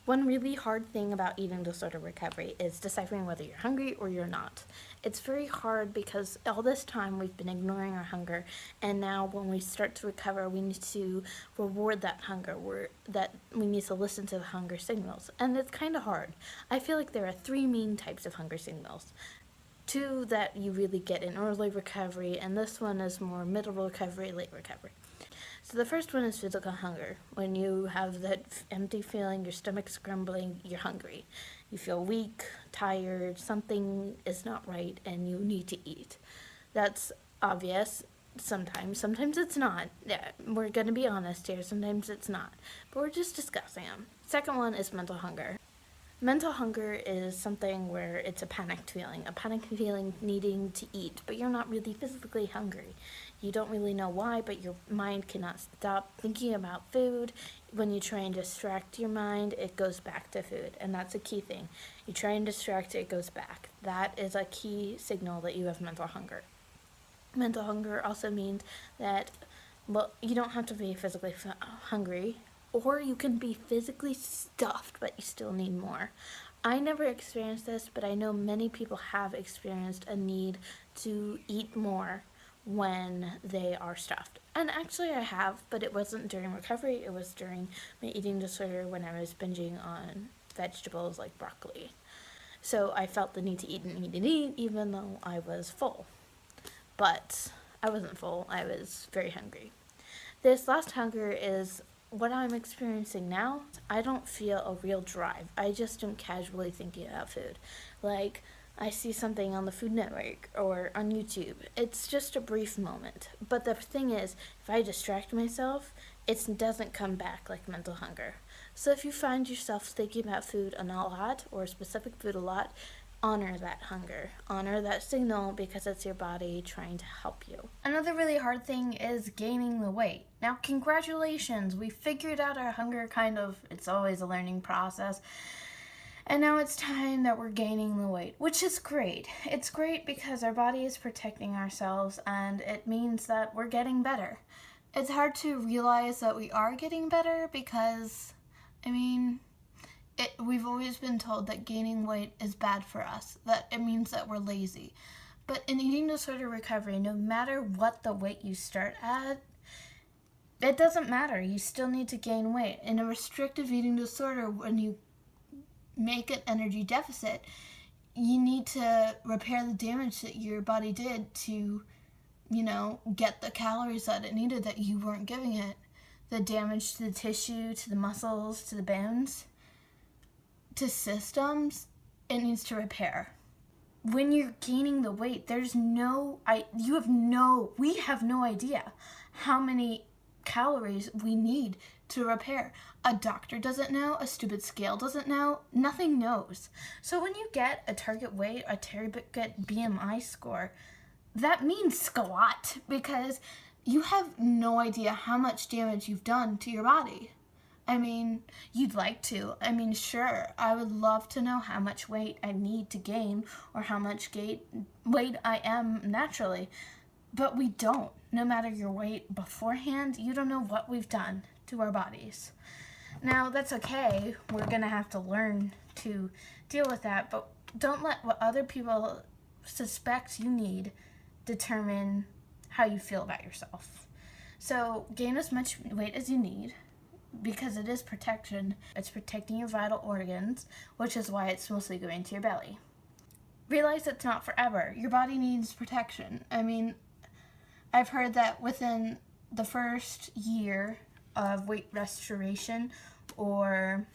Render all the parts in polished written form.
One really hard thing about eating disorder recovery is deciphering whether you're hungry or you're not. It's very hard because all this time we've been ignoring our hunger, and now when we start to recover, we need to reward that hunger. We need to listen to the hunger signals, and it's kind of hard. I feel like there are three main types of hunger signals. Two that you really get in early recovery, and this one is more middle recovery, late recovery. So the first one is physical hunger. When you have that empty feeling, your stomach's grumbling, you're hungry. You feel weak, tired, something is not right, and you need to eat. That's obvious sometimes. Sometimes it's not. Yeah, we're going to be honest here. Sometimes it's not. But we're just discussing them. Second one is mental hunger. Mental hunger is something where it's a panicked feeling needing to eat, but you're not really physically hungry. You don't really know why, but your mind cannot stop thinking about food. When you try and distract your mind, it goes back to food, and that's a key thing. You try and distract it, it goes back. That is a key signal that you have mental hunger. Mental hunger also means that, well, you don't have to be physically hungry, or you can be physically stuffed, but you still need more. I never experienced this, but I know many people have experienced a need to eat more when they are stuffed. And actually I have, but it wasn't during recovery, it was during my eating disorder when I was binging on vegetables like broccoli. So I felt the need to eat and eat and eat, even though I was full. But I wasn't full, I was very hungry. This last hunger is what I'm experiencing now. I don't feel a real drive. I just am casually thinking about food. Like, I see something on the Food Network or on YouTube. It's just a brief moment. But the thing is, if I distract myself, it doesn't come back like mental hunger. So if you find yourself thinking about food a lot, or a specific food a lot, honor that hunger. Honor that signal because it's your body trying to help you. Another really hard thing is gaining the weight. Now, congratulations, we figured out our hunger kind of. It's always a learning process. And now it's time that we're gaining the weight, which is great. It's great because our body is protecting ourselves and it means that we're getting better. It's hard to realize that we are getting better because, we've always been told that gaining weight is bad for us, that it means that we're lazy. But in eating disorder recovery, no matter what the weight you start at, it doesn't matter. You still need to gain weight. In a restrictive eating disorder, when you make an energy deficit, you need to repair the damage that your body did to, get the calories that it needed that you weren't giving it. The damage to the tissue, to the muscles, to the bones, to systems, it needs to repair. When you're gaining the weight, we have no idea how many calories we need to repair. A doctor doesn't know, a stupid scale doesn't know, nothing knows. So when you get a target weight, a target BMI score, that means squat because you have no idea how much damage you've done to your body. You'd like to. Sure, I would love to know how much weight I need to gain or how much weight I am naturally, but we don't. No matter your weight beforehand, you don't know what we've done to our bodies. Now, that's okay. We're going to have to learn to deal with that, but don't let what other people suspect you need determine how you feel about yourself. So, gain as much weight as you need, because it is protection. It's protecting your vital organs, which is why it's mostly going to your belly. Realize it's not forever. Your body needs protection. I've heard that within the first year of weight restoration, and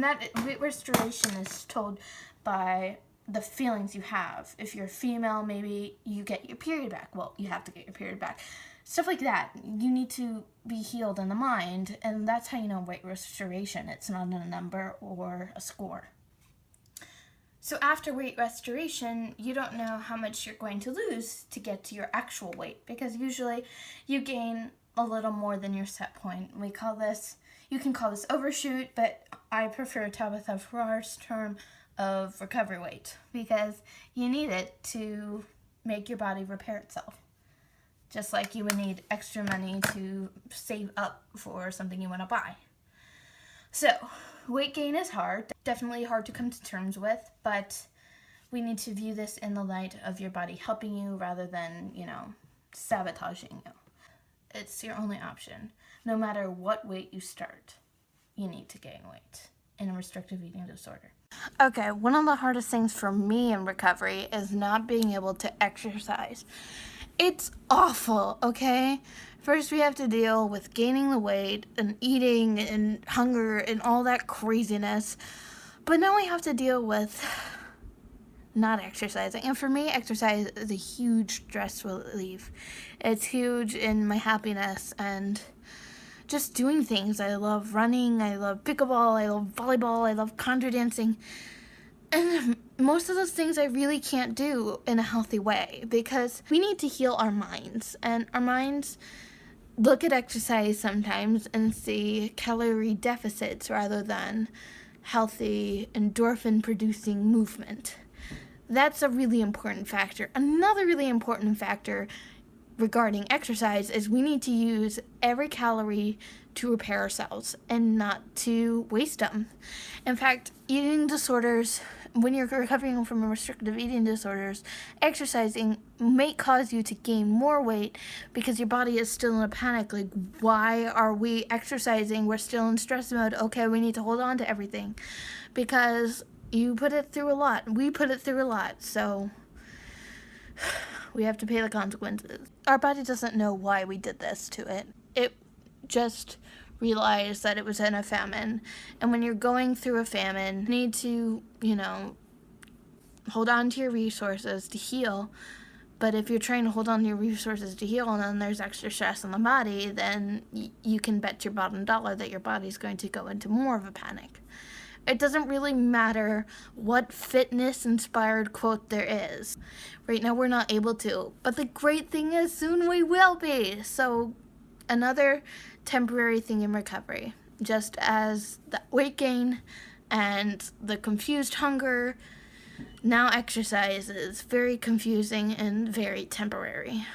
that weight restoration is told by the feelings you have. If you're female, maybe you get your period back. Well, you have to get your period back. Stuff like that. You need to be healed in the mind, and that's how you know weight restoration. It's not a number or a score. So after weight restoration, you don't know how much you're going to lose to get to your actual weight, because usually you gain a little more than your set point. You can call this overshoot, but I prefer Tabitha Farrar's term of recovery weight, because you need it to make your body repair itself. Just like you would need extra money to save up for something you want to buy. So, weight gain is hard, definitely hard to come to terms with, but we need to view this in the light of your body helping you rather than, sabotaging you. It's your only option. No matter what weight you start, you need to gain weight in a restrictive eating disorder. Okay, one of the hardest things for me in recovery is not being able to exercise. It's awful, okay? First, we have to deal with gaining the weight and eating and hunger and all that craziness. But now we have to deal with not exercising. And for me, exercise is a huge stress relief. It's huge in my happiness and just doing things. I love running, I love pickleball, I love volleyball, I love conjure dancing. And most of those things I really can't do in a healthy way because we need to heal our minds. And our minds look at exercise sometimes and see calorie deficits rather than healthy endorphin-producing movement. That's a really important factor. Another really important factor regarding exercise is we need to use every calorie to repair ourselves and not to waste them. In fact, eating disorders, when you're recovering from restrictive eating disorders, exercising may cause you to gain more weight because your body is still in a panic. Like, why are we exercising? We're still in stress mode. Okay, we need to hold on to everything because you put it through a lot. We put it through a lot, so we have to pay the consequences. Our body doesn't know why we did this to it. It just realized that it was in a famine. And when you're going through a famine, you need to, hold on to your resources to heal. But if you're trying to hold on to your resources to heal and then there's extra stress on the body, then you can bet your bottom dollar that your body's going to go into more of a panic. It doesn't really matter what fitness-inspired quote there is. Right now we're not able to, but the great thing is soon we will be. So another temporary thing in recovery, just as the weight gain and the confused hunger, now exercise is very confusing and very temporary.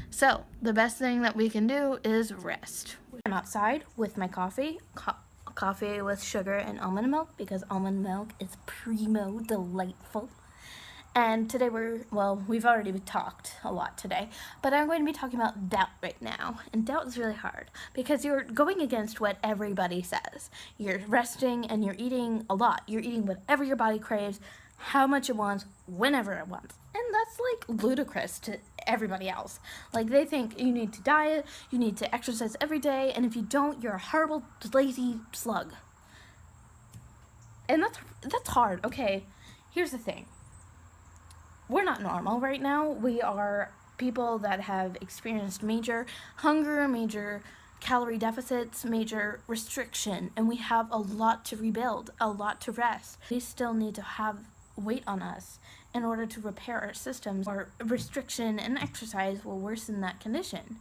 So the best thing that we can do is rest. I'm outside with my coffee with sugar and almond milk because almond milk is primo delightful. And today we've already talked a lot today, but I'm going to be talking about doubt right now. And doubt is really hard because you're going against what everybody says. You're resting and you're eating a lot. You're eating whatever your body craves, how much it wants, whenever it wants. And that's like ludicrous to everybody else. Like they think you need to diet, you need to exercise every day, and if you don't, you're a horrible, lazy slug. And that's hard. Okay, here's the thing. We're not normal right now. We are people that have experienced major hunger, major calorie deficits, major restriction, and we have a lot to rebuild, a lot to rest. We still need to have weight on us in order to repair our systems, or restriction and exercise will worsen that condition.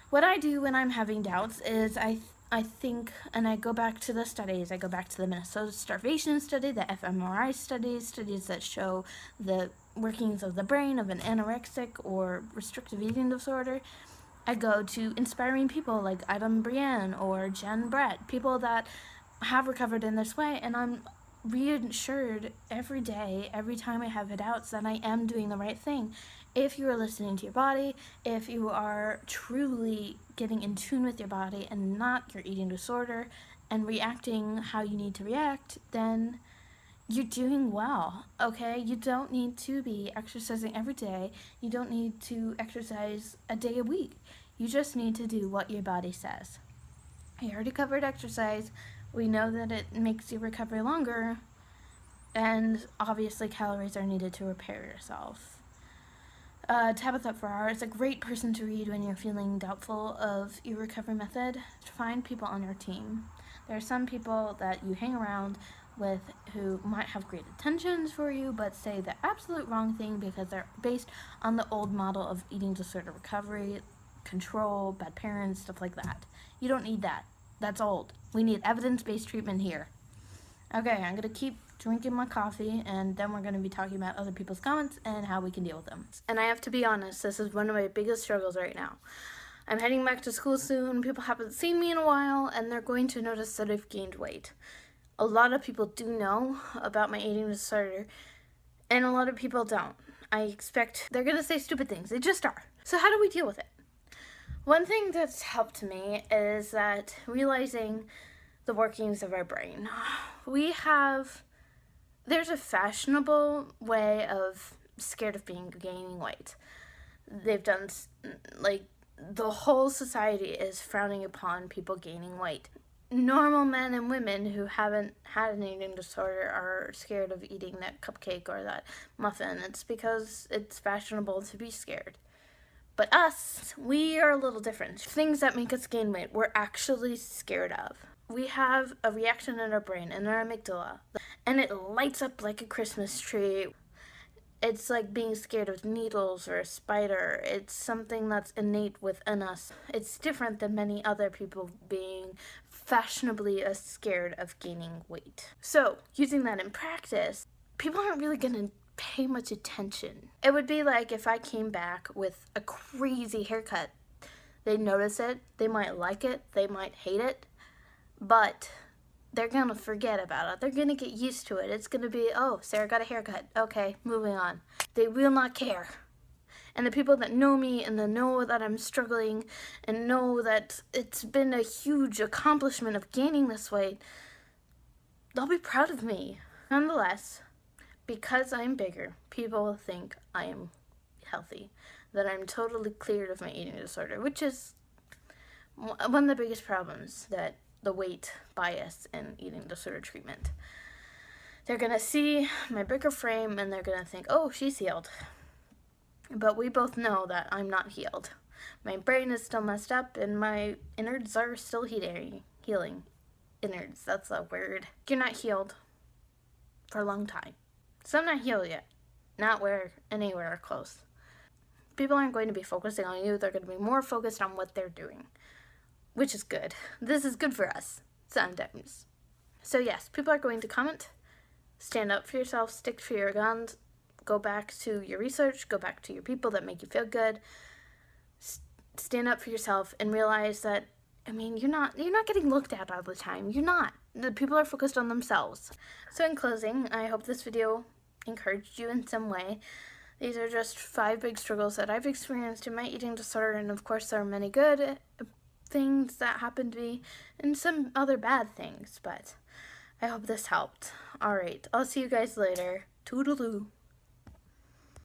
What I do when I'm having doubts is I think, and I go back to the studies. I go back to the Minnesota starvation study, the fMRI studies that show the workings of the brain of an anorexic or restrictive eating disorder. I go to inspiring people like Adam Brienne or Jen Brett, people that have recovered in this way, and I'm reassured every day, every time I have doubts, that I am doing the right thing. If you are listening to your body, if you are truly getting in tune with your body and not your eating disorder and reacting how you need to react, then you're doing well, okay? You don't need to be exercising every day. You don't need to exercise a day a week. You just need to do what your body says. I already covered exercise. We know that it makes your recovery longer, and obviously calories are needed to repair yourself. Tabitha Farrar is a great person to read when you're feeling doubtful of your recovery method. Find people on your team. There are some people that you hang around with who might have great intentions for you but say the absolute wrong thing because they're based on the old model of eating disorder recovery, control, bad parents, stuff like that. You don't need that. That's old. We need evidence-based treatment here. Okay, I'm going to keep drinking my coffee, and then we're going to be talking about other people's comments and how we can deal with them. And I have to be honest, this is one of my biggest struggles right now. I'm heading back to school soon. People haven't seen me in a while, and they're going to notice that I've gained weight. A lot of people do know about my eating disorder, and a lot of people don't. I expect they're going to say stupid things. They just are. So how do we deal with it? One thing that's helped me is that realizing the workings of our brain. There's a fashionable way of scared of gaining weight. They've done, like, the whole society is frowning upon people gaining weight. Normal men and women who haven't had an eating disorder are scared of eating that cupcake or that muffin. It's because it's fashionable to be scared. But us, we are a little different. Things that make us gain weight, we're actually scared of. We have a reaction in our brain, in our amygdala, and it lights up like a Christmas tree. It's like being scared of needles or a spider. It's something that's innate within us. It's different than many other people being fashionably scared of gaining weight. So, using that in practice, people aren't really going to pay much attention. It would be like if I came back with a crazy haircut. They'd notice it, they might like it, they might hate it, but they're gonna forget about it. They're gonna get used to it. It's gonna be, oh, Sarah got a haircut. Okay, moving on. They will not care. And the people that know me and that know that I'm struggling and know that it's been a huge accomplishment of gaining this weight, they'll be proud of me. Nonetheless, because I'm bigger, people think I am healthy, that I'm totally cleared of my eating disorder, which is one of the biggest problems that the weight bias in eating disorder treatment. They're gonna see my bigger frame and they're gonna think, oh, she's healed. But we both know that I'm not healed. My brain is still messed up and my innards are still healing. Innards, that's a word. You're not healed for a long time. So I'm not healed yet. Not anywhere close. People aren't going to be focusing on you. They're going to be more focused on what they're doing, which is good. This is good for us sometimes. So yes, people are going to comment. Stand up for yourself. Stick for your guns. Go back to your research. Go back to your people that make you feel good. Stand up for yourself and realize that, I mean, you're not getting looked at all the time. You're not. The people are focused on themselves. So in closing, I hope this video encouraged you in some way. These are just 5 big struggles that I've experienced in my eating disorder, and of course there are many good things that happen to me and some other bad things, but I hope this helped. Alright, I'll see you guys later. Toodaloo.